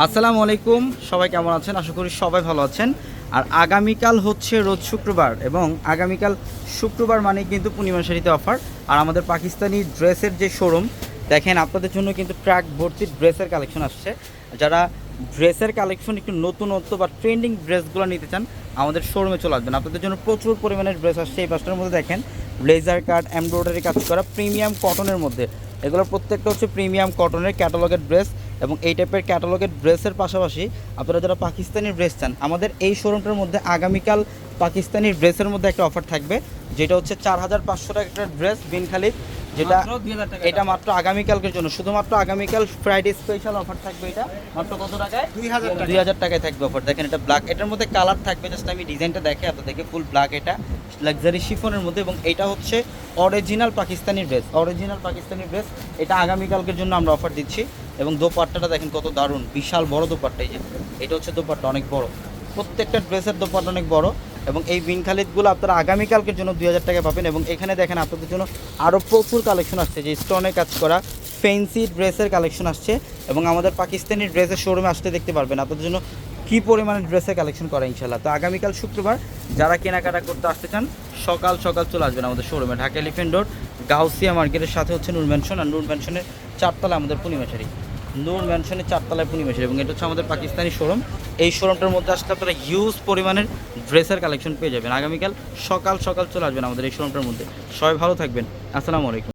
আসসালামু আলাইকুম, সবাই কেমন আছেন? আশা করি সবাই ভালো আছেন। আর আগামীকাল হচ্ছে রোজ শুক্রবার, এবং আগামীকাল শুক্রবার মানে কিন্তু পূর্ণিমা শাড়িতে অফার। আর আমাদের পাকিস্তানি ড্রেসের যে শোরুম, দেখেন আপনাদের জন্য কিন্তু ট্র্যাক ভর্তি ড্রেসের কালেকশন আসছে। যারা ড্রেসের কালেকশন একটু নতুনত্ব বা ট্রেন্ডিং ড্রেসগুলো নিতে চান, আমাদের শোরুমে চলে আসবেন। আপনাদের জন্য প্রচুর পরিমাণে ড্রেস আসছে। এই পাঁচটার মধ্যে দেখেন ব্লেজার কাট, এমব্রয়ডারি কাজ করা প্রিমিয়াম কটনের মধ্যে। এগুলোর প্রত্যেকটা হচ্ছে প্রিমিয়াম কটনের ক্যাটালগের ড্রেস, এবং এই টাইপের ক্যাটালগের ড্রেসের পাশাপাশি আপনারা যারা পাকিস্তানি ড্রেস চান, আমাদের এই শোরুমটার মধ্যে আগামীকাল পাকিস্তানি ড্রেসের মধ্যে একটা অফার থাকবে, যেটা হচ্ছে 4,500 টাকা একটা ড্রেস বিন খালিদ, যেটা এটা মাত্র আগামীকালকের জন্য, শুধুমাত্র আগামীকাল ফ্রাইডে স্পেশাল অফার থাকবে। এটা মাত্র কত টাকায়? 2,000 টাকায় থাকবে অফার। দেখেন এটা ব্ল্যাক, এটার মধ্যে কালার থাকবে, জাস্ট আমি ডিজাইনটা দেখে আপনাদেরকে। ফুল ব্ল্যাক, এটা লাক্সারি শিফনের মধ্যে, এবং এটা হচ্ছে original Pakistani dress. Original Pakistani dress, এটা আগামীকালকের জন্য আমরা অফার দিচ্ছি। এবং দোপাট্টাটা দেখেন কত দারুণ, বিশাল বড় দোপাট্টা। এই যে এটা হচ্ছে দোপাট্টা, অনেক বড়, প্রত্যেকটা ড্রেসের দোপাট্টা অনেক বড়। এবং এই বিন খালিদগুলো আপনারা আগামীকালকের জন্য 2,000 টাকা পাবেন। এবং এখানে দেখেন আপনাদের জন্য আরও প্রচুর কালেকশন আসছে, যে স্টোনে কাজ করা ফ্যান্সি ড্রেসের কালেকশন আসছে। এবং আমাদের পাকিস্তানি ড্রেসের শোরুমে আসতে দেখতে পারবেন আপনাদের জন্য কী পরিমাণে ড্রেসের কালেকশন করা ইনশাল্লাহ। তো আগামীকাল শুক্রবার যারা কেনাকাটা করতে আসতে চান, সকাল সকাল চলে আসবেন আমাদের শোরুমে, ঢাকা এলিফ্যান্ট রোড গাউসিয়া মার্কেটের সাথে হচ্ছে নূর ম্যানশন। আর নূর ম্যানশনের 4তলায় আমাদের পূর্ণিমা শাড়ি, নূর ম্যানশনের 4তলায় পূর্ণিমা শাড়ি। এবং এটা হচ্ছে আমাদের পাকিস্তানি শোরুম। এই শোরুমটার মধ্যে আসলে আপনারা হিউজ পরিমাণের ড্রেসের কালেকশন পেয়ে যাবেন। আগামীকাল সকাল সকাল চলে আসবেন আমাদের এই শোরুমটার মধ্যে। সবাই ভালো থাকবেন। আসসালামু আলাইকুম।